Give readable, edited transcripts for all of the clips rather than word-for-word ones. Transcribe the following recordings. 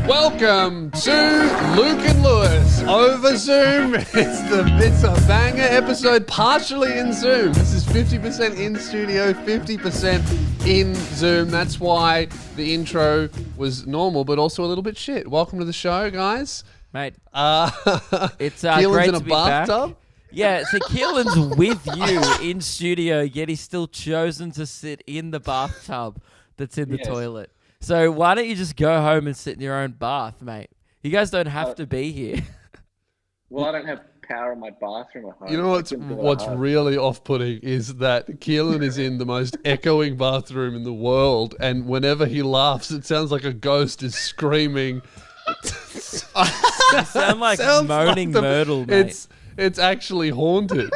Welcome to Luke and Lewis over Zoom. It's a banger episode, partially in Zoom. This is 50% in studio, 50% in Zoom. That's why the intro was normal, but also a little bit shit. Welcome to the show, guys. Mate, it's Keelan's great in a to be bathtub. back. Yeah, so Keelan's with you in studio, yet he's still chosen to sit in the bathtub that's in the toilet. So why don't you just go home and sit in your own bath, mate? You guys don't have to be here. Well, I don't have power in my bathroom at home. You know what's really off-putting is that Keelan is in the most echoing bathroom in the world, and whenever he laughs, it sounds like a ghost is screaming. You sound like Moaning Myrtle, mate. It's actually haunted.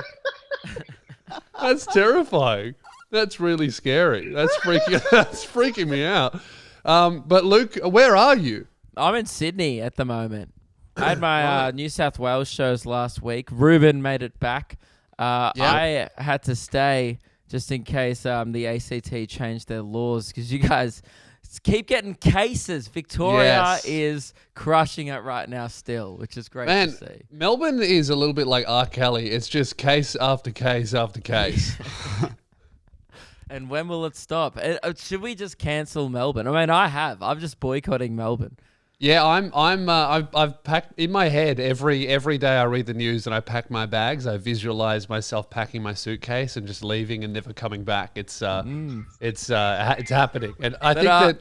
That's terrifying. That's really scary. That's freaking me out. But Luke, where are you? I'm in Sydney at the moment. I had my New South Wales shows last week. Reuben made it back. I had to stay just in case the ACT changed their laws because you guys keep getting cases. Victoria is crushing it right now still, which is great to see. Melbourne is a little bit like R. Kelly. It's just case after case after case. And when will it stop? Should we just cancel Melbourne? I mean, I'm just boycotting Melbourne. Yeah, I've packed in my head every day I read the news and I pack my bags. I visualize myself packing my suitcase and just leaving and never coming back. It's happening, and I think that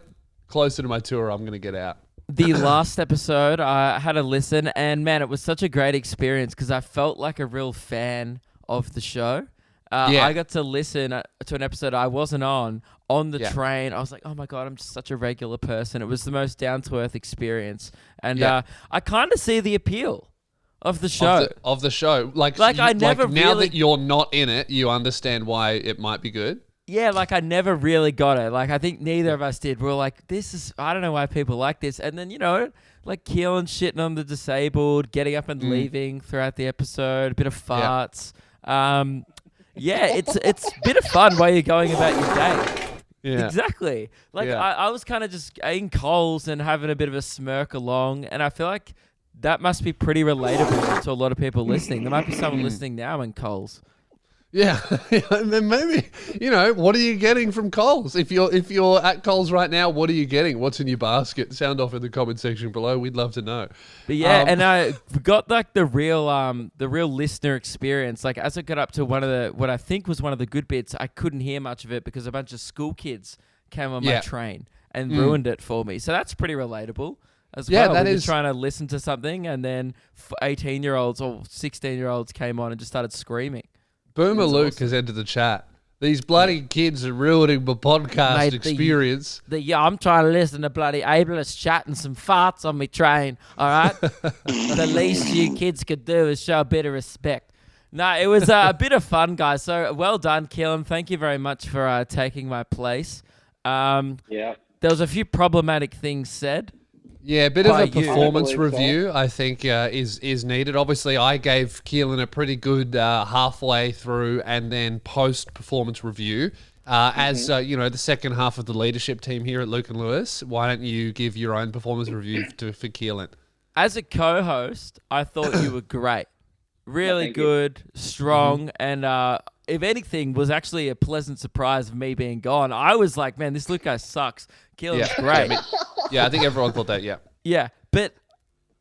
closer to my tour, I'm gonna get out. The last episode, I had a listen, and man, it was such a great experience because I felt like a real fan of the show. I got to listen to an episode I wasn't on the train. I was like, oh my God, I'm just such a regular person. It was the most down-to-earth experience. And I kind of see the appeal of the show. Of the show. Like I never now that you're not in it, you understand why it might be good? Yeah, like I never really got it. Like I think neither of us did. We were like, I don't know why people like this. And then, like Keelan shitting on the disabled, getting up and leaving throughout the episode, a bit of farts. Yeah, it's a bit of fun while you're going about your day. Yeah. Exactly. Like I was kind of just in Coles and having a bit of a smirk along, and I feel like that must be pretty relatable to a lot of people listening. There might be someone listening now in Coles. Yeah, and then maybe what are you getting from Coles? If you're at Coles right now, what are you getting? What's in your basket? Sound off in the comment section below. We'd love to know. But and I got like the real listener experience. Like as I got up to what I think was one of the good bits, I couldn't hear much of it because a bunch of school kids came on my train and ruined it for me. So that's pretty relatable as well. That is trying to listen to something, and then 18-year-olds or 16-year-olds came on and just started screaming. Boomer Luke has entered the chat. These bloody kids are ruining my podcast experience. I'm trying to listen to bloody ableist chatting some farts on me train, all right? The least you kids could do is show a bit of respect. No, it was a bit of fun, guys. So well done, Keelan. Thank you very much for taking my place. There was a few problematic things said. Yeah, a bit of a performance review, I think, is needed. Obviously, I gave Keelan a pretty good halfway through and then post-performance review. As the second half of the leadership team here at Luke and Lewis, why don't you give your own performance review for Keelan? As a co-host, I thought you were great. Really good, strong, and if anything, was actually a pleasant surprise of me being gone. I was like, man, this Luke guy sucks. Keelan's great. I think everyone thought that, yeah. Yeah, but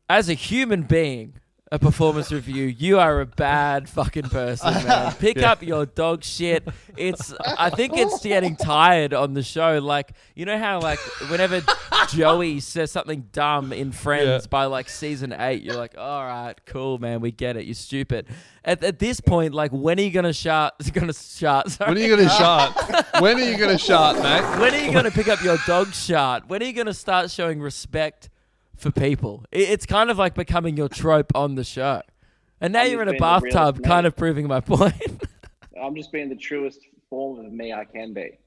as a human being, a performance review, you are a bad fucking person, man. Pick up your dog shit. I think it's getting tired on the show. Like, you know how like whenever Joey says something dumb in Friends by like season 8, you're like, all right, cool, man, we get it. You're stupid. At this point, like, when are you gonna shart? When are you gonna shart? When are you gonna shart, mate? When are you gonna pick up your dog shart? When are you gonna start showing respect for people? It's kind of like becoming your trope on the show. And now you're in a bathtub, kind of proving my point. I'm just being the truest form of me I can be.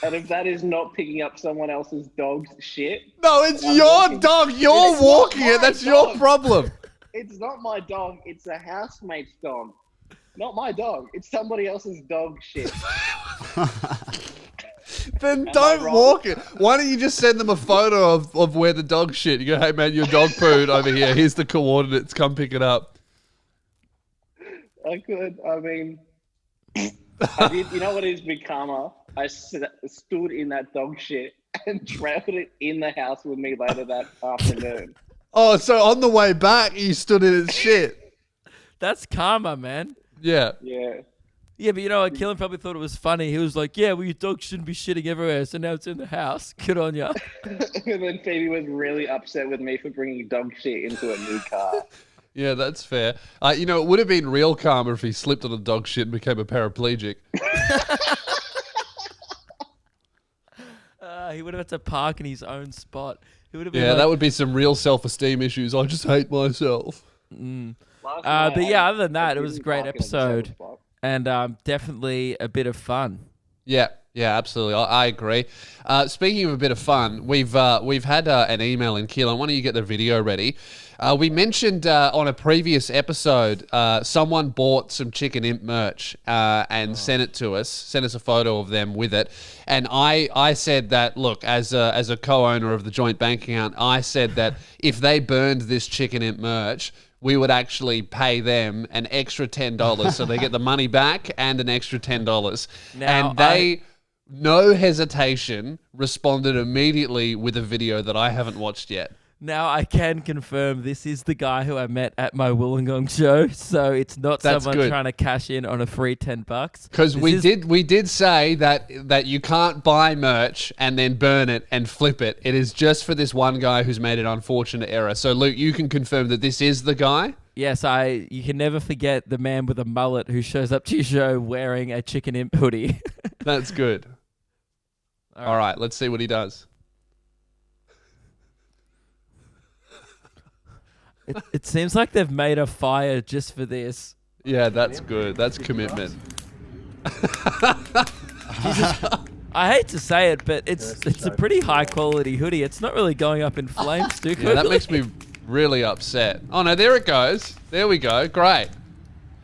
And if that is not picking up someone else's dog's shit... No, it's your dog. You're walking it. That's your problem. It's not my dog. It's a housemate's dog. Not my dog. It's somebody else's dog shit. Then I don't wrong? walk it. Why don't you just send them a photo of where the dog shit? You go, hey man, your dog pooed over here. Here's the coordinates. Come pick it up. I could. I mean, I did. You know what is karma? I stood in that dog shit and trailed it in the house with me later that afternoon. Oh, so on the way back, you stood in its shit. That's karma, man. Yeah. Yeah. Yeah, but you know what? Keelan probably thought it was funny. He was like, yeah, well, your dog shouldn't be shitting everywhere, so now it's in the house. Good on ya. And then Phoebe was really upset with me for bringing dog shit into a new car. Yeah, that's fair. You know, it would have been real karma if he slipped on a dog shit and became a paraplegic. He would have had to park in his own spot. He would have been Yeah, like, that would be some real self-esteem issues. I just hate myself. but yeah, other than that, it was a great episode and definitely a bit of fun. Yeah, absolutely. I agree. Speaking of a bit of fun, we've had an email in. Keelan, why don't you get the video ready? We mentioned on a previous episode, someone bought some Chicken Imp merch and sent it to us, sent us a photo of them with it. And I said that, look, as a co-owner of the joint bank account, I said that if they burned this Chicken Imp merch, we would actually pay them an extra $10 so they get the money back and an extra $10. Now, and they, no hesitation, responded immediately with a video that I haven't watched yet. Now I can confirm this is the guy who I met at my Wollongong show, so it's not That's someone good. trying to cash in on a free $10. Because we did say that you can't buy merch and then burn it and flip it. It is just for this one guy who's made an unfortunate error. So Luke, you can confirm that this is the guy? Yes, you can never forget the man with a mullet who shows up to your show wearing a Chicken Imp hoodie. That's good. All right, let's see what he does. It seems like they've made a fire just for this. Yeah, that's good. That's commitment. I hate to say it, but it's a pretty high quality hoodie. It's not really going up in flames too quickly. Yeah, that makes me really upset. Oh no, there it goes. There we go. Great.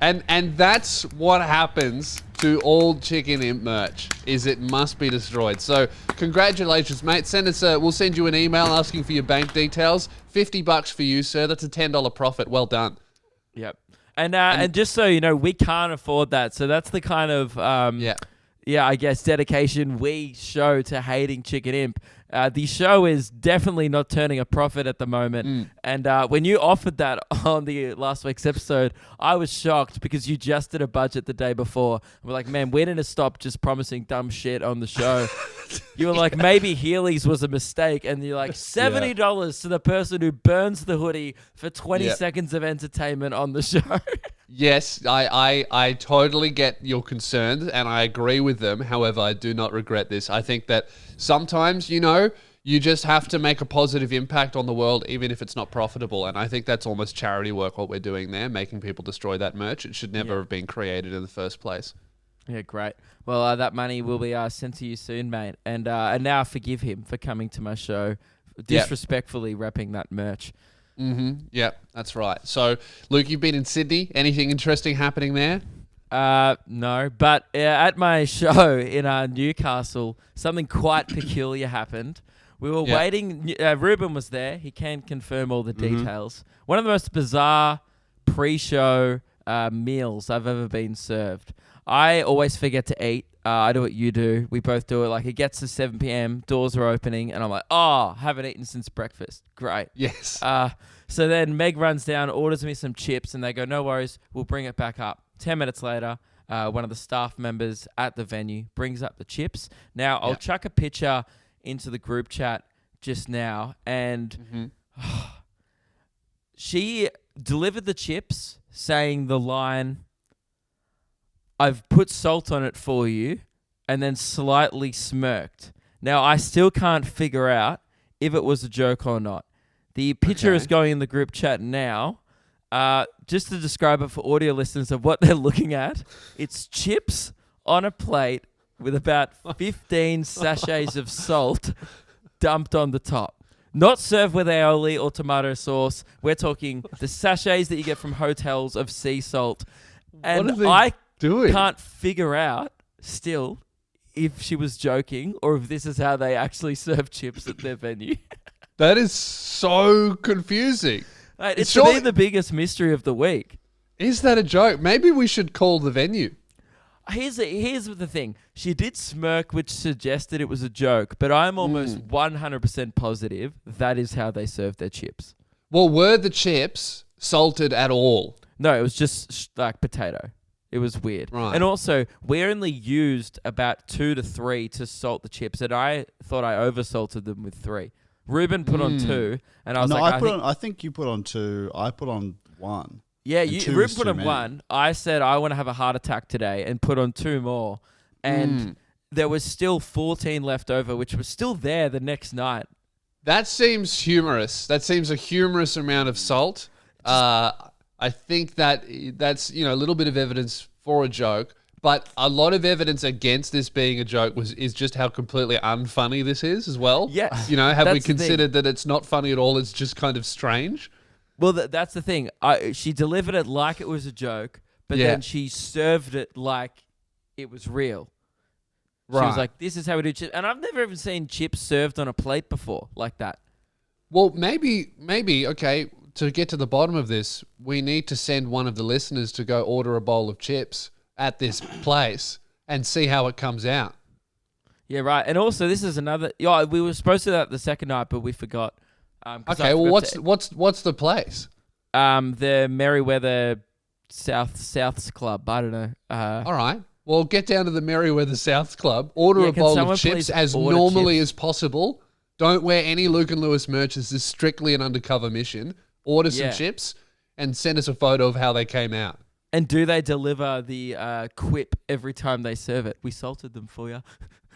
And that's what happens to all Chicken Imp merch, is it must be destroyed. So congratulations, mate. We'll send you an email asking for your bank details. $50 for you, sir. That's a $10 profit. Well done. Yep. And just so you know, we can't afford that. So that's the kind of I guess dedication we show to hating Chicken Imp. The show is definitely not turning a profit at the moment. And when you offered that on the last week's episode, I was shocked because you just did a budget the day before. We're like, man, we need to stop just promising dumb shit on the show. You were like, maybe Healy's was a mistake. And you're like, $70 to the person who burns the hoodie for 20 seconds of entertainment on the show. Yes, I totally get your concerns and I agree with them. However, I do not regret this. I think that sometimes, you just have to make a positive impact on the world, even if it's not profitable. And I think that's almost charity work, what we're doing there, making people destroy that merch. It should never have been created in the first place. Yeah, great. Well, that money will be sent to you soon, mate. And now forgive him for coming to my show, disrespectfully repping that merch. Mm-hmm. Yep, that's right. So, Luke, you've been in Sydney. Anything interesting happening there? No, but at my show in Newcastle, something quite peculiar happened. We were waiting. Reuben was there. He can confirm all the details. One of the most bizarre pre-show meals I've ever been served. I always forget to eat. I do what you do. We both do it. Like, it gets to 7 p.m., doors are opening, and I'm like, haven't eaten since breakfast. Great. Yes. So then Meg runs down, orders me some chips, and they go, no worries, we'll bring it back up. 10 minutes later, one of the staff members at the venue brings up the chips. Now, I'll chuck a picture into the group chat just now, and she delivered the chips saying the line, I've put salt on it for you, and then slightly smirked. Now, I still can't figure out if it was a joke or not. The picture is going in the group chat now. Just to describe it for audio listeners of what they're looking at, it's chips on a plate with about 15 sachets of salt dumped on the top. Not served with aioli or tomato sauce. We're talking the sachets that you get from hotels of sea salt. And I can't figure out still if she was joking or if this is how they actually serve chips at their venue. That is so confusing. Mate, it's to me the biggest mystery of the week. Is that a joke? Maybe we should call the venue. Here's the thing. She did smirk, which suggested it was a joke, but I'm almost 100% positive that is how they serve their chips. Well, were the chips salted at all? No, it was just like potato. It was weird. Right. And also, we only used about 2 to 3 to salt the chips, and I thought I oversalted them with 3. Reuben put on 2, and I was I think you put on 2. I put on 1. Yeah, Reuben put on 1. I said I want to have a heart attack today and put on 2 more. And there was still 14 left over, which was still there the next night. That seems humorous. That seems a humorous amount of salt. I think that's a little bit of evidence for a joke, but a lot of evidence against this being a joke is just how completely unfunny this is as well. Yes. Have we considered that it's not funny at all? It's just kind of strange. Well, that's the thing. She delivered it like it was a joke, but then she served it like it was real. She was like, this is how we do chips. And I've never even seen chips served on a plate before like that. Well, maybe, okay, to get to the bottom of this, we need to send one of the listeners to go order a bowl of chips at this place and see how it comes out. Yeah, right. And also, this is another... Yeah, we were supposed to do that the second night, but we forgot. Okay, well, what's the place? The Merriweather Souths Club. I don't know. All right. Well, get down to the Merriweather Souths Club, order a bowl of chips as normally as possible. Don't wear any Luke and Lewis merch. This is strictly an undercover mission. Order some chips and send us a photo of how they came out. And do they deliver the quip every time they serve it? We salted them for you.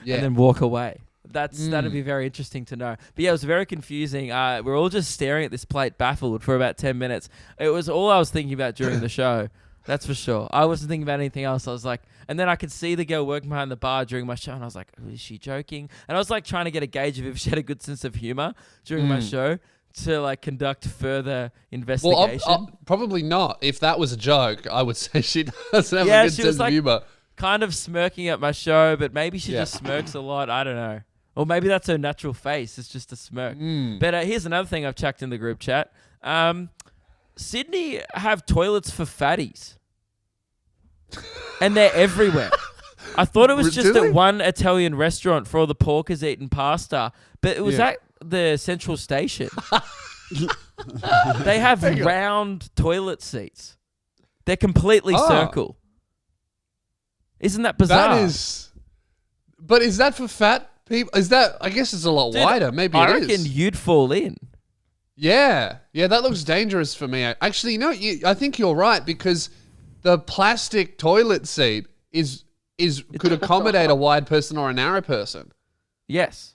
Yeah. And then walk away. That'd be very interesting to know. But yeah, it was very confusing. We're all just staring at this plate, baffled for about 10 minutes. It was all I was thinking about during the show. That's for sure. I wasn't thinking about anything else. I was like, and then I could see the girl working behind the bar during my show, and I was like, is she joking? And I was like trying to get a gauge of if she had a good sense of humor during my show to like conduct further investigation. Well, probably not. If that was a joke, I would say she doesn't have a good sense of humor. Kind of smirking at my show, but maybe she just smirks a lot. I don't know. Or maybe that's her natural face. It's just a smirk. But here's another thing I've chucked in the group chat. Sydney have toilets for fatties. And they're everywhere. I thought it was just at one Italian restaurant for all the porkers eating pasta, but it was at the central station. They have round toilet seats. They're completely circle. Isn't that bizarre? But is that for fat people? I guess it's a lot wider. Maybe I reckon you'd fall in. Yeah, that looks dangerous for me. Actually, I think you're right, because the plastic toilet seat could accommodate a wide person or a narrow person. Yes,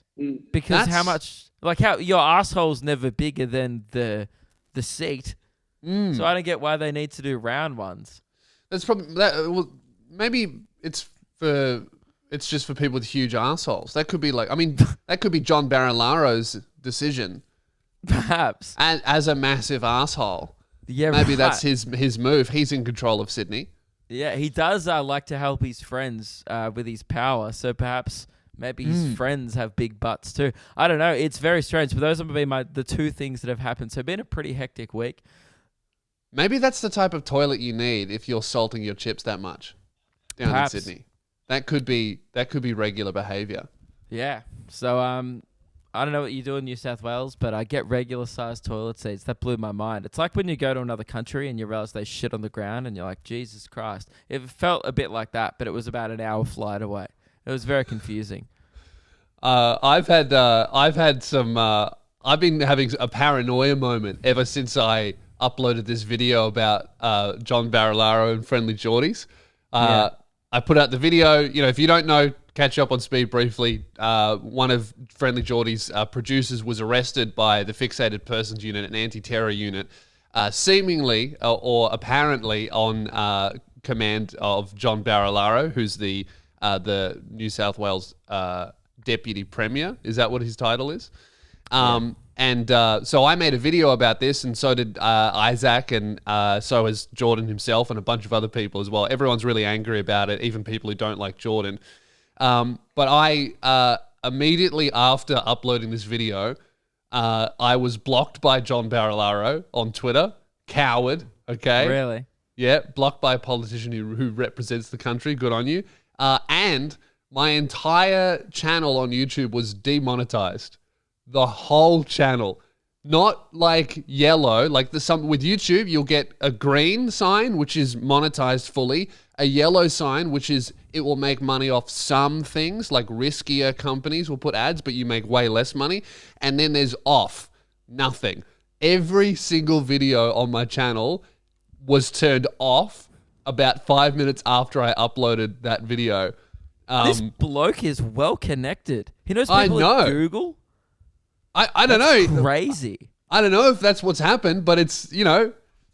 because how your asshole's never bigger than the seat, so I don't get why they need to do round ones. That's probably that. Well, maybe it's just for people with huge assholes. That could be that could be John Barilaro's decision. Perhaps. And as a massive asshole. Yeah, maybe that's his move. He's in control of Sydney. Yeah, he does like to help his friends with his power. So perhaps maybe his friends have big butts too. I don't know. It's very strange. But those have been the 2 things that have happened. So it's been a pretty hectic week. Maybe that's the type of toilet you need if you're salting your chips that much down in Sydney. That could be regular behaviour. Yeah. So I don't know what you do in New South Wales, but I get regular sized toilet seats. That blew my mind. It's like when you go to another country and you realize they shit on the ground and you're like, Jesus Christ. It felt a bit like that, but it was about an hour flight away. It was very confusing. I've been having a paranoia moment ever since I uploaded this video about John Barilaro and Friendly Geordies. I put out the video. If you don't know, catch up on speed briefly. One of Friendly Geordie's producers was arrested by the Fixated Persons Unit, an anti-terror unit, seemingly or apparently on command of John Barilaro, who's the New South Wales Deputy Premier. Is that what his title is? And so I made a video about this, and so did Isaac, and so has Jordan himself and a bunch of other people as well. Everyone's really angry about it, even people who don't like Jordan. But I immediately after uploading this video, I was blocked by John Barilaro on Twitter. Coward, okay? Really? Yeah, blocked by a politician who represents the country. Good on you. And my entire channel on YouTube was demonetized. The whole channel. Not like yellow, like with YouTube, you'll get a green sign, which is monetized fully, a yellow sign, which is it will make money off some things, like riskier companies will put ads, but you make way less money. And then there's off, nothing. Every single video on my channel was turned off about 5 minutes after I uploaded that video. This bloke is well connected. He knows I people know. at Google. I don't know. Crazy. I don't know if that's what's happened, but it's,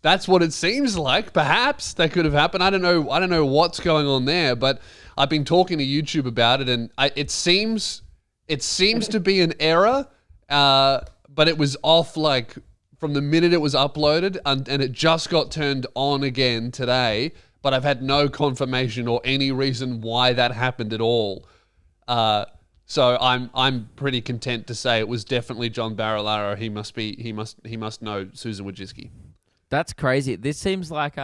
that's what it seems like. Perhaps that could have happened. I don't know what's going on there, but I've been talking to YouTube about it, and it seems to be an error, but it was off like from the minute it was uploaded, and it just got turned on again today, but I've had no confirmation or any reason why that happened at all. So I'm pretty content to say it was definitely John Barilaro. He must know Susan Wojcicki. That's crazy. This seems like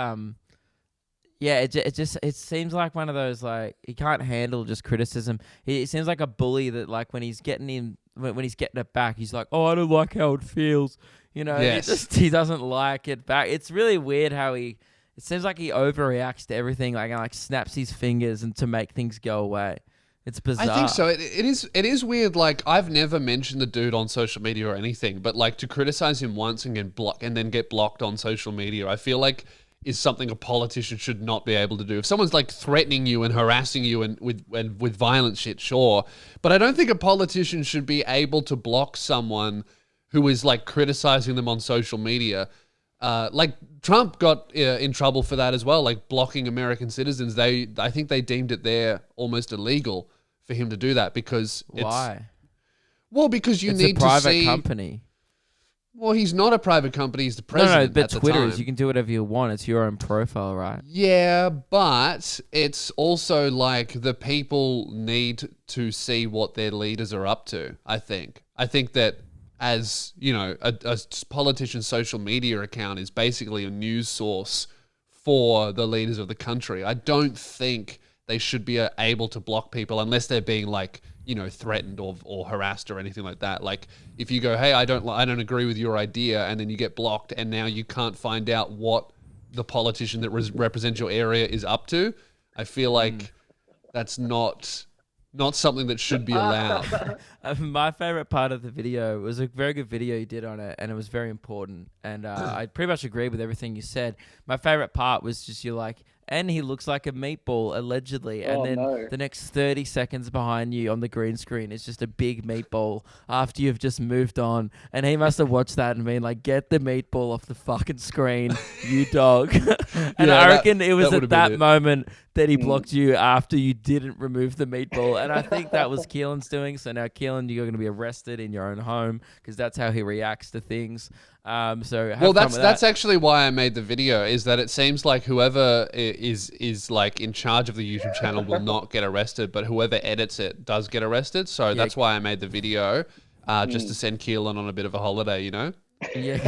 it seems like one of those, like, he can't handle just criticism. It seems like a bully that, like, when he's getting it back, he's like, oh, I don't like how it feels. Yes. He doesn't like it back. It's really weird how it seems like he overreacts to everything, like snaps his fingers and to make things go away. It's bizarre. I think so. It is weird. Like, I've never mentioned the dude on social media or anything, but like to criticize him once and then get blocked on social media, I feel like is something a politician should not be able to do. If someone's like threatening you and harassing you and with violent shit, sure, but I don't think a politician should be able to block someone who is like criticizing them on social media. Like Trump got in trouble for that as well, like blocking American citizens. I think they deemed it there almost illegal for him to do that because why? Well, because It's need a private to see. company. Well, he's not a private company. He's the president. No, but at the Twitter time. is, you can do whatever you want. It's your own profile, right? Yeah, but it's also like the people need to see what their leaders are up to, I think that as, a politician's social media account is basically a news source for the leaders of the country. I don't think they should be able to block people unless they're being like, threatened or harassed or anything like that. Like if you go, hey, I don't agree with your idea, and then you get blocked and now you can't find out what the politician that represents your area is up to, I feel like that's not something that should be allowed. My favorite part of the video was a very good video you did on it, and it was very important. And I pretty much agree with everything you said. My favorite part was just you're like, and he looks like a meatball, allegedly. And then the next 30 seconds behind you on the green screen is just a big meatball after you've just moved on. And he must have watched that and been like, get the meatball off the fucking screen, you dog. And I reckon it was at that moment that he blocked you after you didn't remove the meatball. And I think that was Keelan's doing. So now, Keelan, you're going to be arrested in your own home because that's how he reacts to things. That's actually why I made the video, is that it seems like whoever is like in charge of the YouTube channel will not get arrested, but whoever edits it does get arrested. So that's why I made the video, just to send Keelan on a bit of a holiday, Yeah,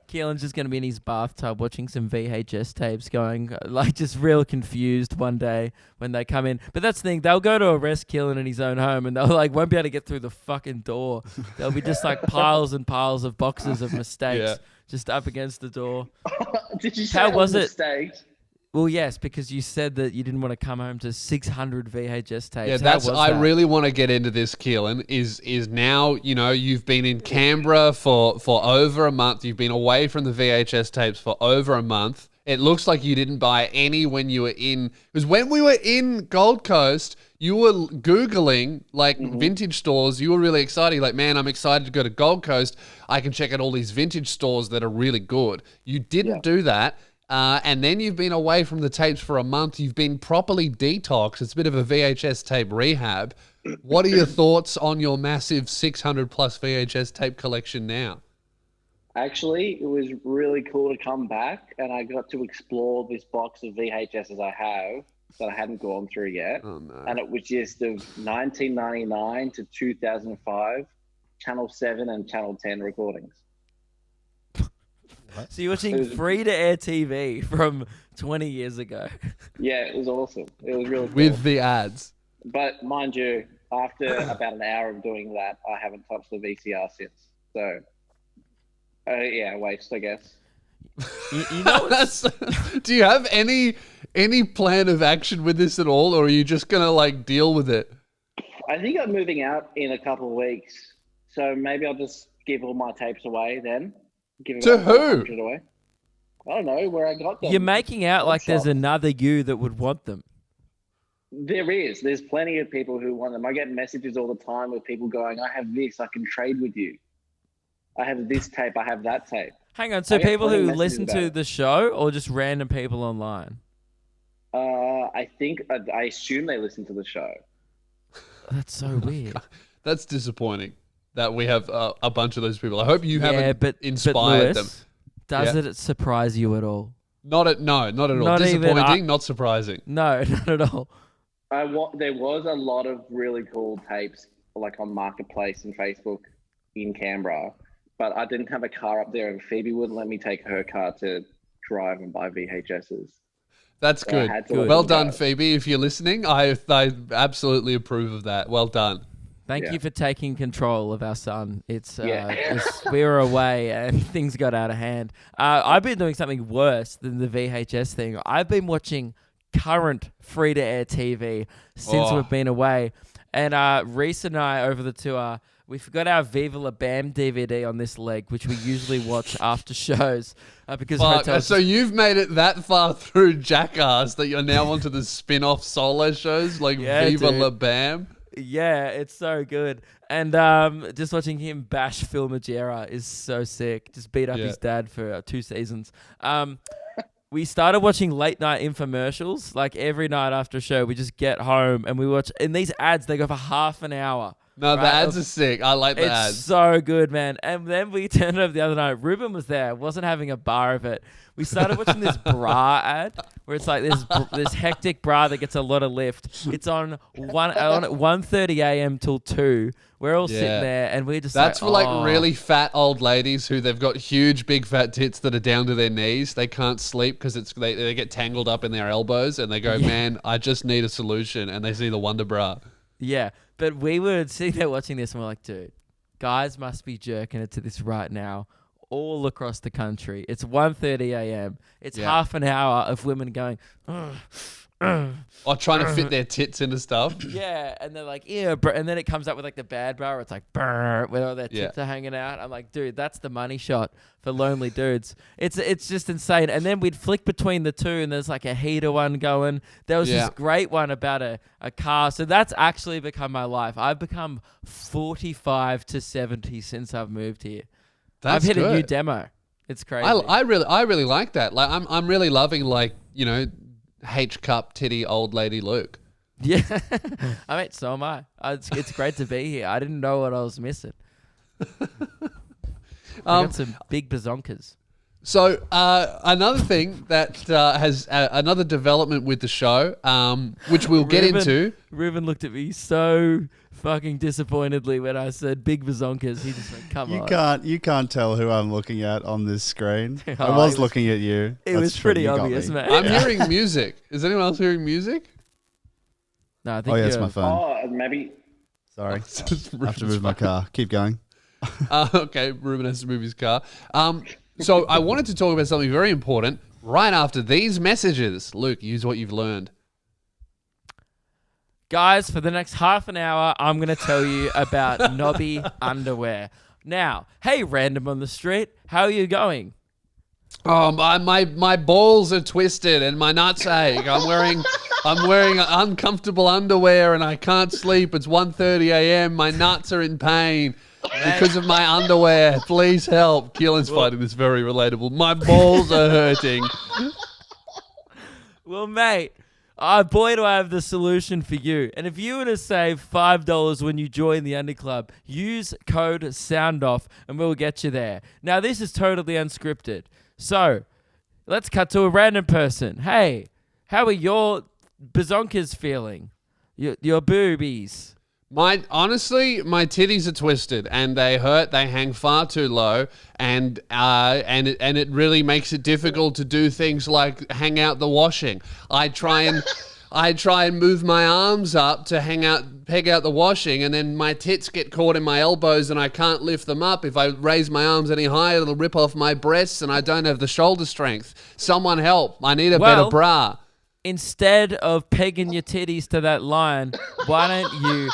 Keelan's just going to be in his bathtub watching some VHS tapes going, like, just real confused one day when they come in. But that's the thing, they'll go to arrest Keelan in his own home and they'll like won't be able to get through the fucking door. There'll be just like piles and piles of boxes of mistakes just up against the door. Did you say How was it? mistakes? Well, yes, because you said that you didn't want to come home to 600 VHS tapes. Yeah, I really want to get into this, Keelan, is now, you've been in Canberra for over a month. You've been away from the VHS tapes for over a month. It looks like you didn't buy any when you were in, because when we were in Gold Coast, you were Googling like vintage stores. You were really excited. Like, man, I'm excited to go to Gold Coast. I can check out all these vintage stores that are really good. You didn't do that. And then you've been away from the tapes for a month. You've been properly detoxed. It's a bit of a VHS tape rehab. What are your thoughts on your massive 600 plus VHS tape collection now? Actually, it was really cool to come back, and I got to explore this box of VHSs I have. that I hadn't gone through yet. Oh, no. And it was just of 1999 to 2005, Channel 7 and Channel 10 recordings. So you're watching free-to-air TV from 20 years ago. Yeah, it was awesome. It was really cool. With the ads. But mind you, after about an hour of doing that, I haven't touched the VCR since. So, yeah, waste, I guess. You know, Do you have any plan of action with this at all, or are you just gonna like deal with it? I think I'm moving out in a couple of weeks, so maybe I'll just give all my tapes away then. Give To about who? 500 away. I don't know where I got them. you're making out like there's Shop. another you that would want them. There is. There's plenty of people who want them. I get messages all the time with people going, "I have this. I can trade with you. I have this tape. I have that tape." Hang on, so I get people plenty who of listen messages to about the show or just random people online? I think I assume they listen to the show. That's so weird. That's disappointing that we have a bunch of those people. I hope you Yeah, haven't but inspired Lewis, them. Does Yeah. it surprise you at all? Not at all. Not even Disappointing, not surprising. No, not at all. There was a lot of really cool tapes, like on Marketplace and Facebook in Canberra, but I didn't have a car up there, and Phoebe wouldn't let me take her car to drive and buy VHSs. That's So I good. had to let Well them done, go. Phoebe. If you're listening, I absolutely approve of that. Well done. Thank Yeah. you for taking control of our son. It's, Yeah. we were away and things got out of hand. I've been doing something worse than the VHS thing. I've been watching current free-to-air TV since Oh. we've been away. And Reese and I, over the tour, we forgot our Viva La Bam DVD on this leg, which we usually watch after shows because Fuck, hotels. so you've made it that far through Jackass that you're now onto the spin-off solo shows like Yeah, Viva dude. La Bam? Yeah, it's so good. And just watching him bash Phil Majera is so sick. Just beat up Yeah. his dad for 2 seasons. We started watching late night infomercials. Like every night after a show, we just get home and we watch. And these ads, they go for half an hour. No, the Right, ads are sick. I like the It's ads. so good, man. And then we turned it over the other night. Reuben was there, wasn't having a bar of it. We started watching this bra ad where it's like this hectic bra that gets a lot of lift. It's on 1:30 a.m. till 2. We're all sitting Yeah. there and we're just That's for like like really fat old ladies who they've got huge big fat tits that are down to their knees. They can't sleep because they get tangled up in their elbows and they go, man, I just need a solution. And they see the Wonder Bra. Yeah. But we were sitting there watching this and we're like, dude, guys must be jerking it to this right now all across the country. It's 1:30 a.m. It's Yeah. half an hour of women going, Or trying to fit their tits into stuff. yeah, and they're like, yeah, and then it comes up with like the bad bar where it's like, brr, where all their tits are hanging out. I'm like, dude, that's the money shot for lonely dudes. It's just insane. And then we'd flick between the two, and there's like a heater one going. There was this great one about a car. So that's actually become my life. I've become 45 to 70 since I've moved here. That's I've hit good. a new demo. It's crazy. I really like that. Like I'm really loving like, you know, H cup titty old lady Luke. Yeah, I mean, so am I. It's great to be here. I didn't know what I was missing. I got some big bazonkas. So another thing that has another development with the show, which we'll get into. Reuben looked at me so fucking disappointedly when I said big bazonkas. He just went, "Come on." You can't tell who I'm looking at on this screen. I Oh, was it was- looking at you. It That's was true, pretty you got obvious, me. man. I'm hearing music. Is anyone else hearing music? No, I think Oh yeah, it's you're- my phone. Oh, maybe. Sorry, I have to move my car. Keep going. Okay, Reuben has to move his car. So I wanted to talk about something very important right after these messages. Luke, use what you've learned. Guys, for the next half an hour, I'm going to tell you about knobby underwear. Now, hey, random on the street, how are you going? Oh, my balls are twisted and my nuts ache. I'm wearing uncomfortable underwear and I can't sleep. It's 1:30 a.m. My nuts are in pain because of my underwear. Please help. Keelan's finding this very relatable. My balls are hurting. Well, mate, boy, do I have the solution for you. And if you were to save $5 when you join the Under Club, use code SOUNDOFF and we'll get you there. Now, this is totally unscripted. So, let's cut to a random person. Hey, how are your Bazonka's feeling? Your boobies. Honestly, my titties are twisted and they hurt. They hang far too low, and it really makes it difficult to do things like hang out the washing. I try and move my arms up to peg out the washing, and then my tits get caught in my elbows and I can't lift them up. If I raise my arms any higher, it'll rip off my breasts, and I don't have the shoulder strength. Someone help! I need a better bra. Instead of pegging your titties to that line, why don't you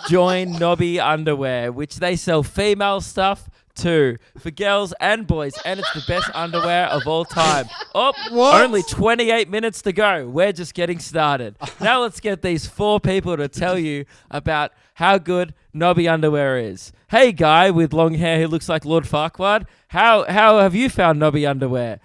join Nobby Underwear, which they sell female stuff too, for girls and boys, and it's the best underwear of all time. Oh, What? Only 28 minutes to go. We're just getting started. Now let's get these 4 people to tell you about how good Nobby Underwear is. Hey, guy with long hair who looks like Lord Farquaad, how have you found Nobby Underwear?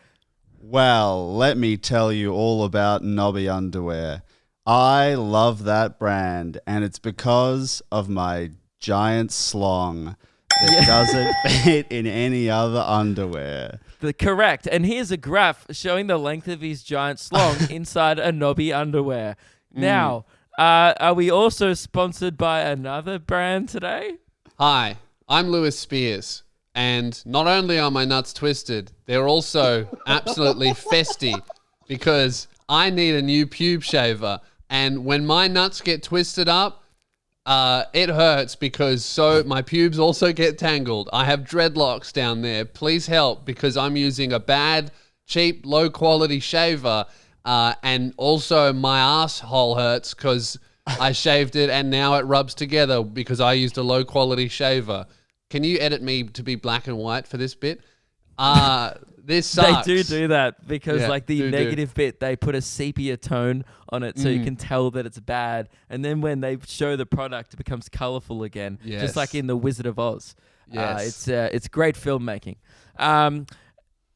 Well, let me tell you all about Nobby Underwear. I love that brand, and it's because of my giant slong that doesn't fit in any other underwear. Correct. And here's a graph showing the length of his giant slong inside a Nobby Underwear. Now, are we also sponsored by another brand today? Hi, I'm Lewis Spears, and not only are my nuts twisted, they're also absolutely festy because I need a new pube shaver, and when my nuts get twisted up, it hurts because my pubes also get tangled. I have dreadlocks down there. Please help because I'm using a bad, cheap, low-quality shaver, and also my asshole hurts because I shaved it and now it rubs together because I used a low-quality shaver. Can you edit me to be black and white for this bit? This sucks. They do that because do. negative bit, they put a sepia tone on it so you can tell that it's bad. And then when they show the product, it becomes colorful again, just like in The Wizard of Oz. Yes. It's great filmmaking.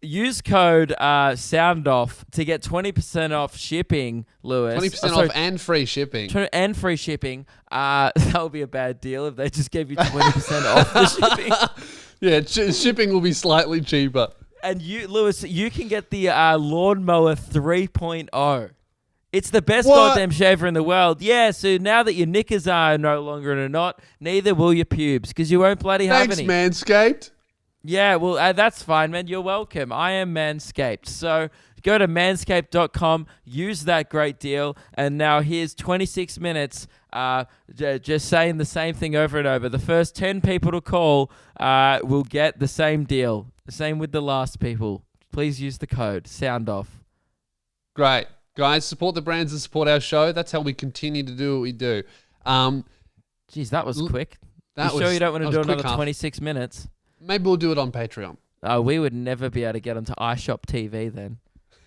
Use code SOUNDOFF to get 20% off shipping, Lewis. 20% off and free shipping. And free shipping. That would be a bad deal if they just gave you 20% off the shipping. Yeah, shipping will be slightly cheaper. And you, Lewis, you can get the Lawnmower 3.0. It's the best goddamn shaver in the world. Yeah, so now that your knickers are no longer in a knot, neither will your pubes, because you won't bloody have any. Thanks, Manscaped. Yeah, well, that's fine, man. You're welcome. I am Manscaped. So go to manscaped.com, use that great deal, and now here's 26 minutes just saying the same thing over and over. The first 10 people to call will get the same deal. The same with the last people. Please use the code SOUNDOFF. Great. Guys, support the brands and support our show. That's how we continue to do what we do. Jeez, that was quick. You sure you don't want to do another 26 minutes? Maybe we'll do it on Patreon. We would never be able to get onto iShop TV then.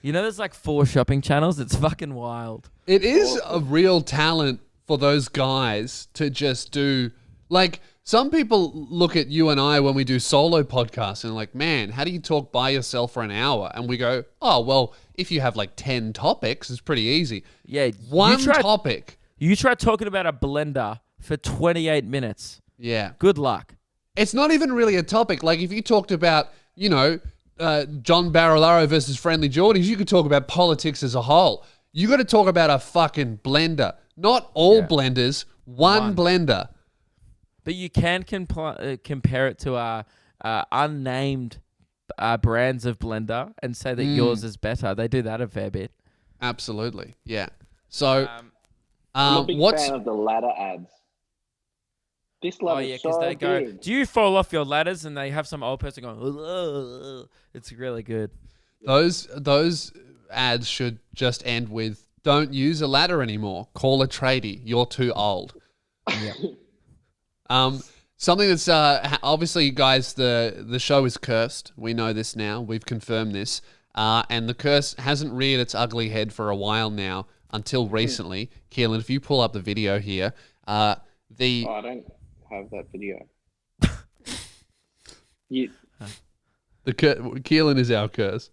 You know there's like 4 shopping channels? It's fucking wild. It is a real talent for those guys to just do... Like, some people look at you and I when we do solo podcasts and are like, man, how do you talk by yourself for an hour? And we go, oh, well, if you have like 10 topics, it's pretty easy. Yeah. One topic. You try talking about a blender for 28 minutes. Yeah. Good luck. It's not even really a topic. Like, if you talked about, John Barilaro versus Friendly Geordies, you could talk about politics as a whole. You got to talk about a fucking blender. Not all blenders, one blender. But you can compare it to unnamed brands of blender and say that yours is better. They do that a fair bit. Absolutely, yeah. So, I'm a big fan of the ladder ads. This ladder is so they go, big. do you fall off your ladders? And they have some old person going, ugh. It's really good. Those ads should just end with, don't use a ladder anymore. Call a tradie. You're too old. Yeah. Something that's obviously, guys, the show is cursed. We know this now. We've confirmed this. And the curse hasn't reared its ugly head for a while now until recently. Keelan, if you pull up the video here, I don't have that video. Keelan is our curse.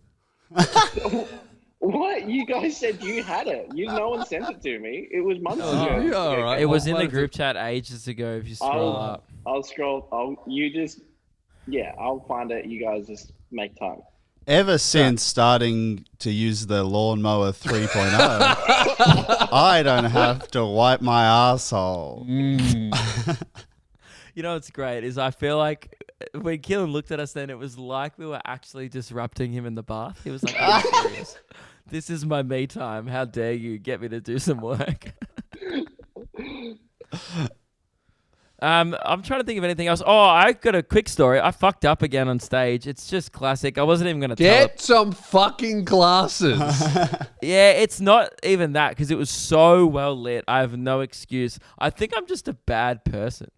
What? You guys said you had it. No one sent it to me. It was months ago. Yeah, all right. It was in the group chat ages ago if you scroll up. I'll scroll. I'll find it. You guys just make time. ever since starting to use the lawnmower 3.0, I don't have to wipe my asshole. You know what's great is I feel like when Keelan looked at us then, it was like we were actually disrupting him in the bath. He was like, "Are you serious? This is my me time. How dare you get me to do some work?" I'm trying to think of anything else. Oh, I got a quick story. I fucked up again on stage. It's just classic. I wasn't even going to tell it. Get some fucking glasses. Yeah, it's not even that because it was so well lit. I have no excuse. I think I'm just a bad person.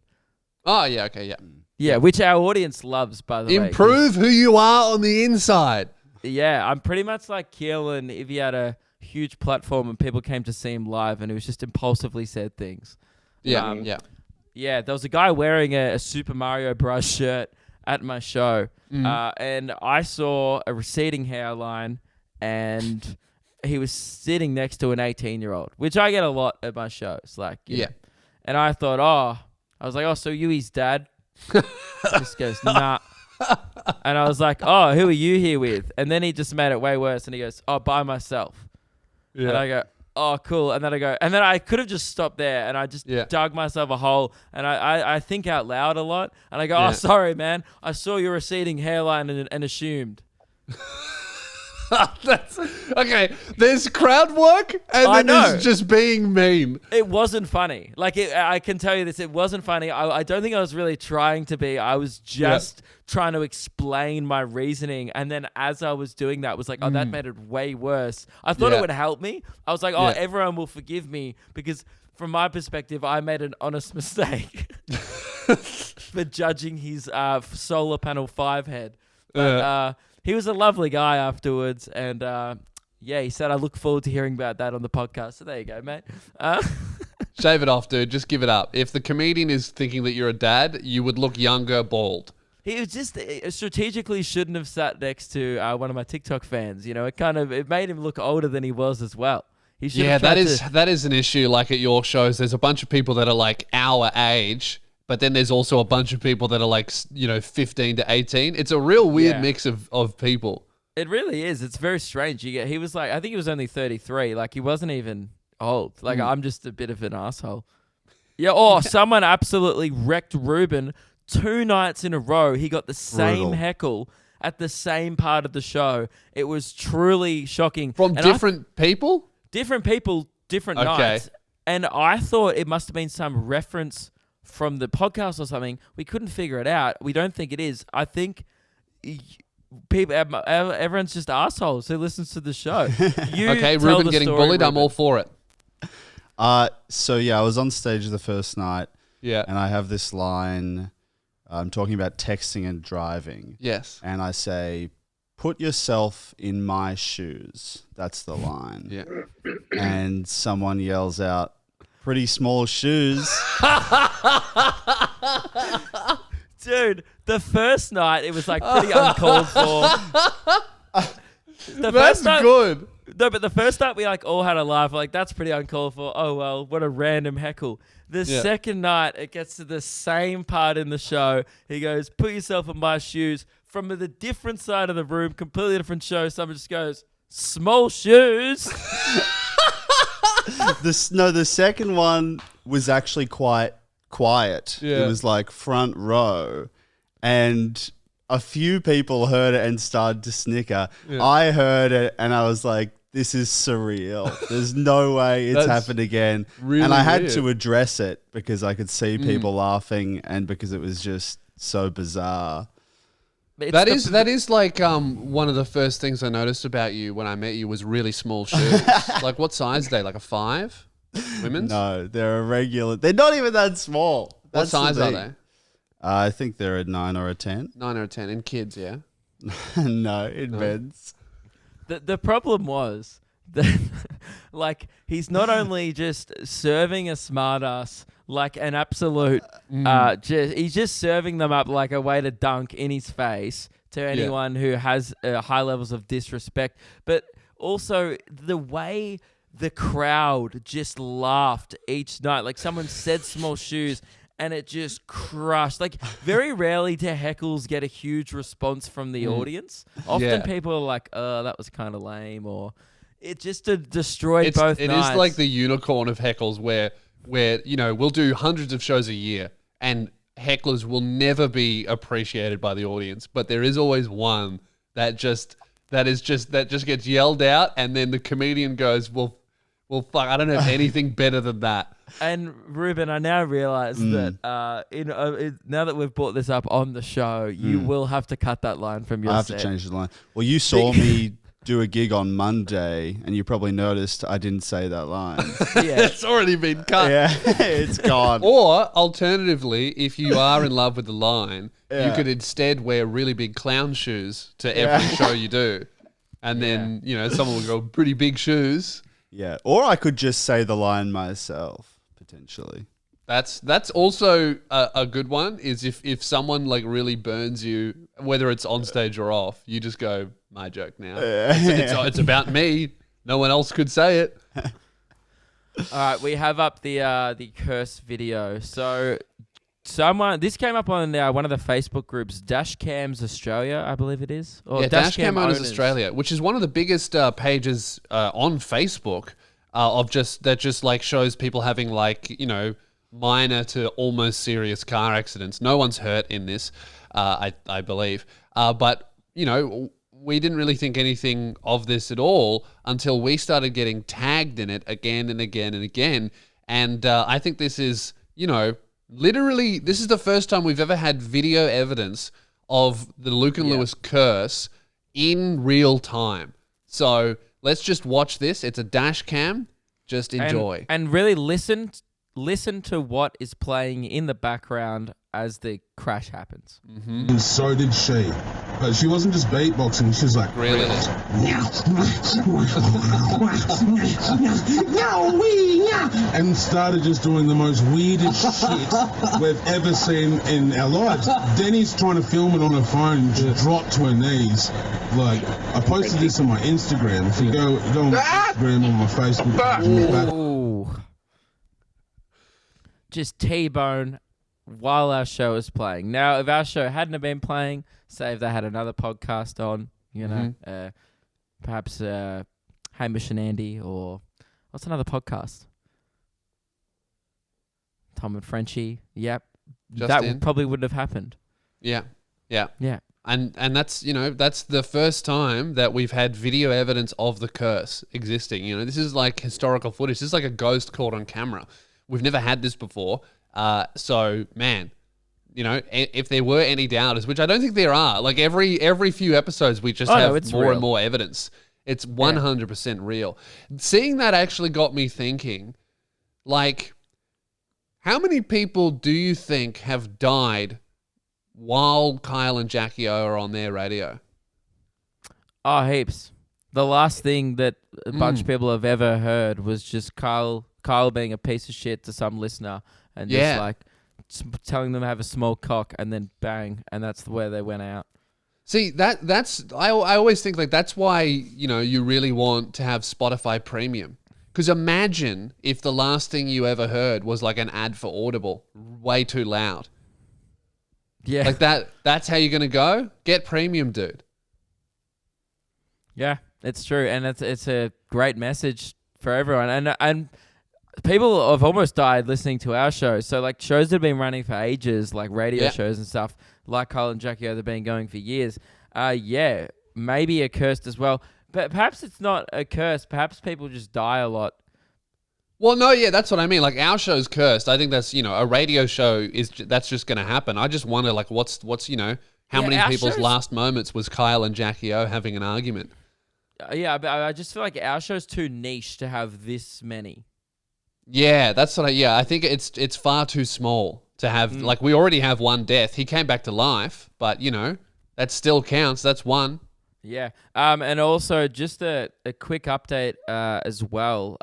Oh, yeah, okay, yeah. Yeah, which our audience loves, by the way. Improve who you are on the inside. Yeah, I'm pretty much like Keelan if he had a huge platform and people came to see him live and he was just impulsively said things. Yeah, yeah. Yeah, there was a guy wearing a Super Mario Bros. Shirt at my show, and I saw a receding hairline, and he was sitting next to an 18-year-old, which I get a lot at my shows. Like, you know. And I thought, I was like, oh, so you his dad? This goes, nah. And I was like, oh, who are you here with? And then he just made it way worse, and he goes, oh, by myself. Yeah. And I go, oh, cool. And then I could have just stopped there, and I just dug myself a hole, and I think out loud a lot, and I go, oh, sorry, man. I saw your receding hairline and assumed. That's okay. There's crowd work, and then there's just being mean. It wasn't funny. Like, I can tell you this, it wasn't funny. I don't think I was really trying to be. I was just trying to explain my reasoning, and then as I was doing that, was like, oh, that made it way worse. I thought it would help me. I was like, oh, everyone will forgive me because from my perspective, I made an honest mistake for judging his solar panel 5 head. But, he was a lovely guy afterwards, and he said, I look forward to hearing about that on the podcast. So there you go, mate. Shave it off, dude. Just give it up. If the comedian is thinking that you're a dad, you would look younger bald. He was just strategically shouldn't have sat next to one of my TikTok fans. You know, it made him look older than he was as well. That is an issue. Like at your shows, there's a bunch of people that are like our age, but then there's also a bunch of people that are like, 15 to 18. It's a real weird mix of people. It really is. It's very strange. He was like, I think he was only 33. Like, he wasn't even old. Like, I'm just a bit of an asshole. Yeah. Someone absolutely wrecked Reuben 2 nights in a row. He got the same heckle at the same part of the show. It was truly shocking. From different people? Different people, different nights. And I thought it must have been some reference from the podcast or something. We couldn't figure it out. We don't think it is. I think people, everyone's just assholes who listens to the show. Okay, Reuben getting bullied. Reuben. I'm all for it. So I was on stage the first night. Yeah. And I have this line. I'm talking about texting and driving. Yes. And I say, put yourself in my shoes. That's the line. Yeah. And someone yells out, pretty small shoes. Dude, the first night it was like pretty uncalled for. That's good. No, but the first night we like all had a laugh. Like, that's pretty uncalled for. Oh, well, what a random heckle. The second night it gets to the same part in the show. He goes, put yourself in my shoes. From the different side of the room, completely different show, someone just goes, small shoes. The second one was actually quite quiet. Yeah. It was like front row, and a few people heard it and started to snicker. Yeah. I heard it and I was like, this is surreal. There's no way it's happened again. Really and I had weird. to address it because I could see people laughing and because it was just so bizarre. That is like one of the first things I noticed about you when I met you was really small shoes. Like, what size are they? Like a 5? Women's? No, they're a regular. They're not even that small. What size are they? I think they're a 9 or a 10. 9 or a 10 in kids, yeah. No, in men's. The problem was that, like, he's not only just serving a smartass like an absolute, he's just serving them up like a way to dunk in his face to anyone who has high levels of disrespect. But also the way the crowd just laughed each night, like someone said small shoes and it just crushed. Like, very rarely do heckles get a huge response from the audience. Often people are like, "Oh, that was kind of lame," or it just destroyed both It nights. is like the unicorn of heckles where we'll do hundreds of shows a year and hecklers will never be appreciated by the audience, but there is always one that just gets yelled out, and then the comedian goes, well, fuck, I don't have anything better than that. And Reuben, I now realize that now that we've brought this up on the show, you will have to cut that line from your I have set. to change the line. Well, you saw me do a gig on Monday, and you probably noticed I didn't say that line. Yeah. It's already been cut. Yeah, it's gone. Or alternatively, if you are in love with the line, you could instead wear really big clown shoes to every show you do. And then, someone will go, pretty big shoes. Yeah, or I could just say the line myself, potentially. That's also a good one, is if someone like really burns you, whether it's on stage or off, you just go, my joke now. It's about me. No one else could say it. All right, we have up the curse video. So this came up on one of the Facebook groups, Dashcams Australia, I believe it is. Or Dashcam Owners Australia, which is one of the biggest pages on Facebook that just like shows people having minor to almost serious car accidents. No one's hurt in this, I believe. But we didn't really think anything of this at all until we started getting tagged in it again and again and again. And I think this is, literally, this is the first time we've ever had video evidence of the Luke and Lewis curse in real time. So let's just watch this. It's a dash cam. Just enjoy. And really listen to what is playing in the background as the crash happens. Mm-hmm. And so did she. But she wasn't just beatboxing, she was like, really? And started just doing the most weirdest shit we've ever seen in our lives. Denny's trying to film it on her phone, she dropped to her knees. Like, I posted this on my Instagram. If you go on my Instagram, on my Facebook. Ooh. Just T-bone while our show is playing. Now, if our show hadn't have been playing, say if they had another podcast on, perhaps Hamish and Andy, or what's another podcast? Tom and Frenchie. Yep. Probably wouldn't have happened. Yeah. Yeah. And that's, that's the first time that we've had video evidence of the curse existing. This is like historical footage. This is like a ghost caught on camera. We've never had this before. So, man, if there were any doubters, which I don't think there are, like every few episodes we just have more real. and more evidence. It's 100% real. Seeing that actually got me thinking, like, how many people do you think have died while Kyle and Jackie O are on their radio? Oh, heaps. The last thing that a bunch of people have ever heard was just Kyle being a piece of shit to some listener and just like telling them to have a small cock, and then bang, and that's where they went out. See, that's I always think like that's why, you really want to have Spotify Premium. Because imagine if the last thing you ever heard was like an ad for Audible, way too loud. Yeah. Like that's how you're going to go? Get Premium, dude. Yeah, it's true. And it's a great message for everyone. And people have almost died listening to our show. So like shows that have been running for ages, like radio shows and stuff, like Kyle and Jackie, they've been going for years. Maybe accursed as well. But perhaps it's not a curse. Perhaps people just die a lot. Well, no, yeah, that's what I mean. Like our show's cursed. I think that's, a radio show that's just going to happen. I just wonder like what's how many people's last moments was Kyle and Jackie O having an argument? But I just feel like our show's too niche to have this many. Yeah, that's what I think it's far too small to have. Like we already have one death. He came back to life, but that still counts. That's one. Yeah. And also just a quick update as well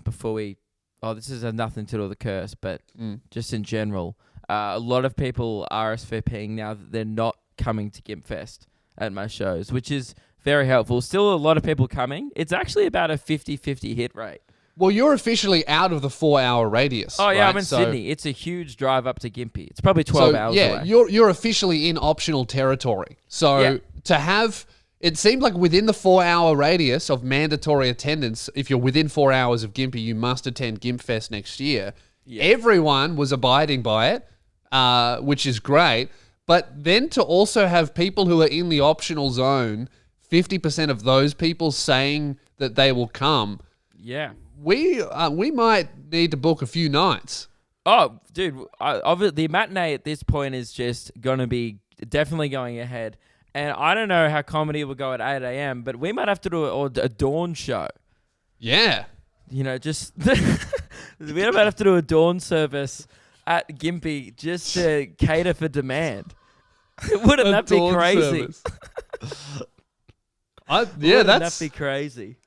before we... Oh, this has nothing to do with the curse, but just in general, a lot of people RSVPing now that they're not coming to Gimp Fest at my shows, which is very helpful. Still a lot of people coming. It's actually about a 50-50 hit rate. Well, you're officially out of the 4-hour radius. Oh yeah, right? I'm in So- Sydney. It's a huge drive up to Gympie. It's probably 12 hours yeah, away. you're officially in optional territory. So Yeah. to have, it seemed like within the 4-hour radius of mandatory attendance, if you're within 4 hours of Gympie, you must attend Gimp Fest next year. Yeah. Everyone was abiding by it, which is great. But then to also have people who are in the optional zone, 50% of those people saying that they will come, Yeah. we might need to book a few nights. Oh, dude, the matinee at this point is just going to be definitely going ahead. And I don't know how comedy will go at 8 a.m., but we might have to do a dawn show. Yeah. You know, just we might have to do a dawn service at Gympie just to cater for demand. Wouldn't that be dawn crazy? service. Wouldn't that be crazy?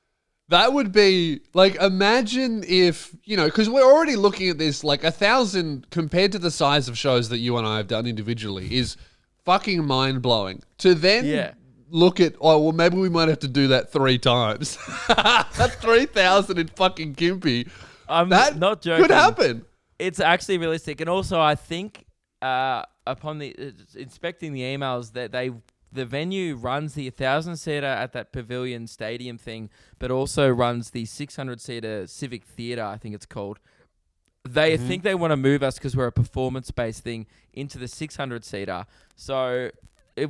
That would be like, imagine if, because we're already looking at this, like 1,000 compared to the size of shows that you and I have done individually is fucking mind blowing. To then look at, maybe we might have to do that 3 times. 3,000 in fucking Gympie. I'm that not joking. could happen. It's actually realistic. And also, I think upon inspecting the emails, that the venue runs the 1,000-seater at that Pavilion Stadium thing, but also runs the 600-seater Civic Theatre, I think it's called. They think they want to move us because we're a performance-based thing into the 600-seater. So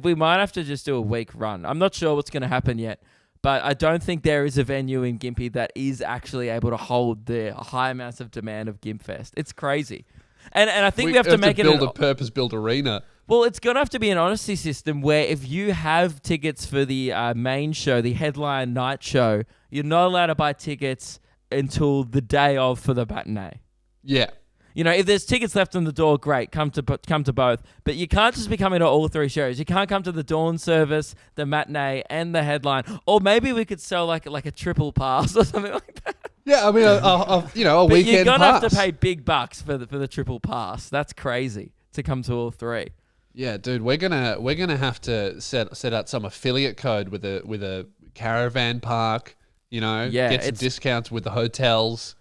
we might have to just do a week run. I'm not sure what's going to happen yet, but I don't think there is a venue in Gympie that is actually able to hold the high amounts of demand of Gimp Fest. It's crazy. And I think we have to make build a purpose-built arena. Well, it's going to have to be an honesty system where if you have tickets for the main show, the headline night show, you're not allowed to buy tickets until the day of for the matinee. Yeah. You know, if there's tickets left on the door, great, come to both. But you can't just be coming to all 3 shows. You can't come to the dawn service, the matinee, and the headline. Or maybe we could sell like a triple pass or something like that. Yeah, I mean, a But weekend you're gonna pass. have to pay big bucks for the triple pass. That's crazy to come to all 3. Yeah, dude, we're gonna have to set out some affiliate code with a caravan park. Get some discounts with the hotels.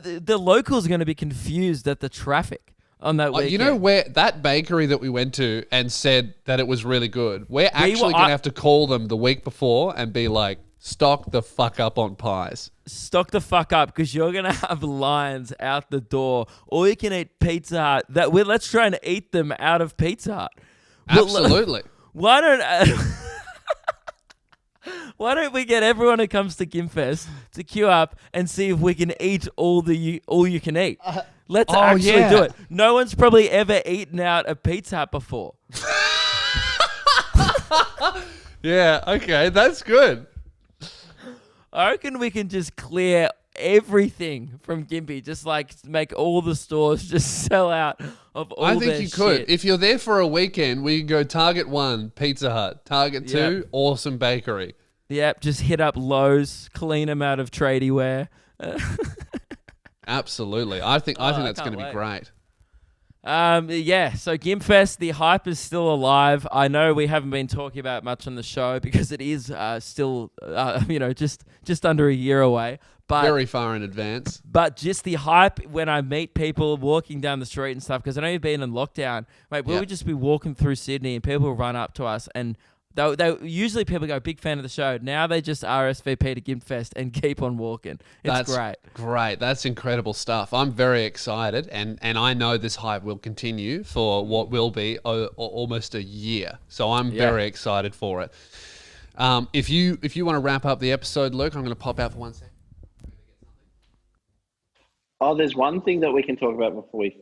The locals are going to be confused at the traffic on that weekend. You know where that bakery that we went to and said that it was really good? We're actually going to have to call them the week before and be like, stock the fuck up on pies. Stock the fuck up because you're going to have lines out the door. Or you can eat Pizza Hut. Let's try and eat them out of Pizza Hut. Absolutely. Why don't we get everyone who comes to Gimp Fest to queue up and see if we can eat all you can eat? Let's actually do it. No one's probably ever eaten out a Pizza Hut before. Yeah, okay, that's good. I reckon we can just clear everything from Gympie, just like make all the stores just sell out of all I their think you could. shit. If you're there for a weekend, we can go Target 1, Pizza Hut. Target 2, Yep. Awesome Bakery. Yep, just hit up Lowe's, clean them out of tradie wear. Absolutely. I think that's can't going to be wait. great. So Gimp Fest, the hype is still alive. I know we haven't been talking about it much on the show because it is still, just under a year away. But Very far in advance. But just the hype when I meet people walking down the street and stuff, because I know you've been in lockdown, mate, we'll just be walking through Sydney and people will run up to us and they usually people go, big fan of the show. Now they just RSVP to Gimp Fest and keep on walking. It's great. Great. That's incredible stuff. I'm very excited and I know this hype will continue for what will be almost a year. So I'm very excited for it. If you want to wrap up the episode, Luke, I'm going to pop out for 1 second. Oh, there's one thing that we can talk about before we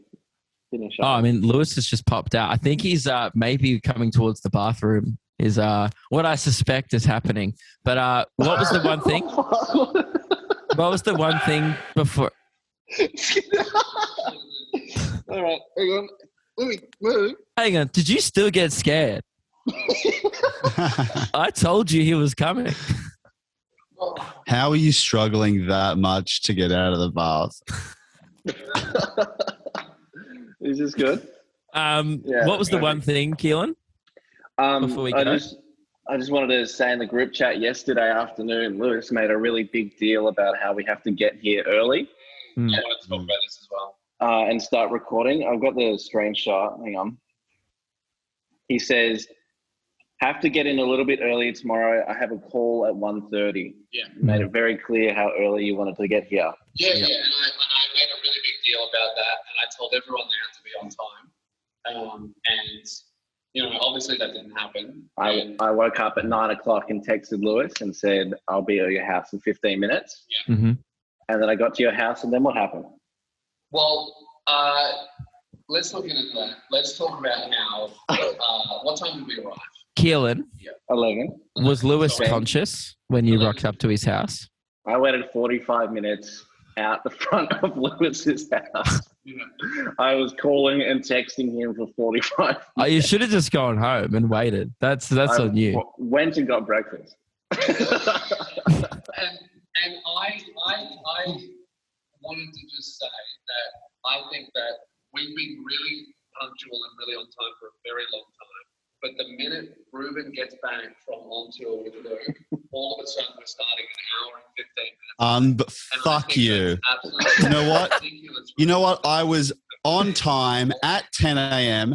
finish up. Oh, I mean, Lewis has just popped out. I think he's maybe coming towards the bathroom is what I suspect is happening. But what was the one thing? What was the one thing before? All right, hang on. Let me move. Hang on. Did you still get scared? I told you he was coming. How are you struggling that much to get out of the bath? Is this good? What was the one thing, Keelan? Before we go? I just wanted to say in the group chat yesterday afternoon, Lewis made a really big deal about how we have to get here early. Mm. I want to talk about this as well. And start recording. I've got the screenshot. Hang on. He says, have to get in a little bit early tomorrow. I have a call at 1:30. Yeah. Made it very clear how early you wanted to get here. Yeah. And I made a really big deal about that. And I told everyone they had to be on time. And, you know, obviously that didn't happen. I woke up at 9 o'clock and texted Lewis and said, I'll be at your house in 15 minutes. Yeah. Mm-hmm. And then I got to your house, and then what happened? Well, let's look into that. Let's talk about how, what time did we arrive? Keelan, 11. was Lewis Okay. conscious when you rocked up to his house? I waited 45 minutes out the front of Lewis's house. Yeah. I was calling and texting him for 45 minutes. Oh, you should have just gone home and waited. That's on you. Went and got breakfast. And I wanted to just say that I think that we've been really punctual and really on time for a very long time. But the minute Reuben gets back from on tour with Luke, all of a sudden we're starting an hour and 15 minutes. But fuck you. Absolutely You know what? ridiculous. You know what? I was on time at 10 a.m.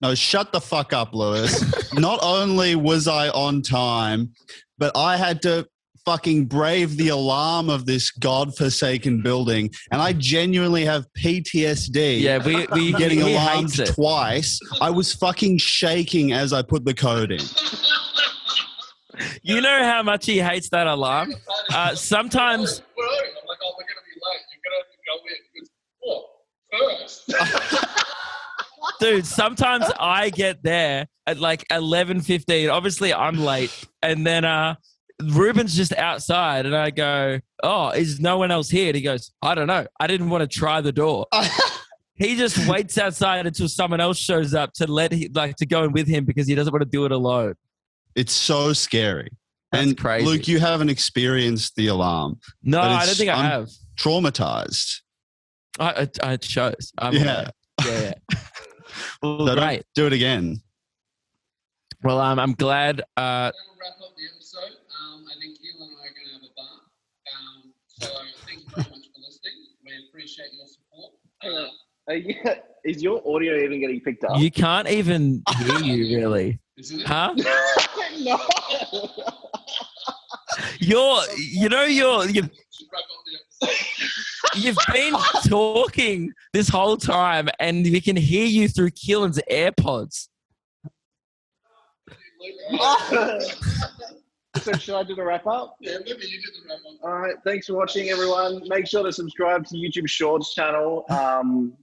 No, shut the fuck up, Lewis. Not only was I on time, but I had to fucking brave the alarm of this godforsaken building. And I genuinely have PTSD. Yeah, we Getting he alarmed hates it. twice. I was fucking shaking as I put the code in. You know how much he hates that alarm? Sometimes, We're early. I'm like, oh, we're going to be late. You're going to have to go in. He goes, what? First? dude, sometimes I get there at like 11:15. Obviously, I'm late. And then Reuben's just outside. And I go, oh, is no one else here? And he goes, I don't know. I didn't want to try the door. He just waits outside until someone else shows up to to go in with him because he doesn't want to do it alone. It's so scary. That's and crazy. Luke, you haven't experienced the alarm. No, But I it's- don't think I I'm have. Traumatized. It shows. Yeah. Yeah. Well, So don't great. do it again. Well, I'm glad. That'll wrap up the episode. I think Keelan and I are going to have a bar. So thank you very much for listening. We appreciate your support. Is your audio even getting picked up? You can't even hear you really. Isn't it? Huh? No. You've Should wrap up the episode. you've been talking this whole time and we can hear you through Keelan's AirPods. So should I do the wrap up? Yeah, maybe you did the wrap up. All right. Thanks for watching, everyone. Make sure to subscribe to YouTube Shorts channel and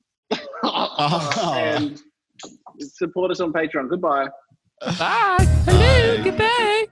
support us on Patreon. Goodbye. Bye. Hello. Goodbye.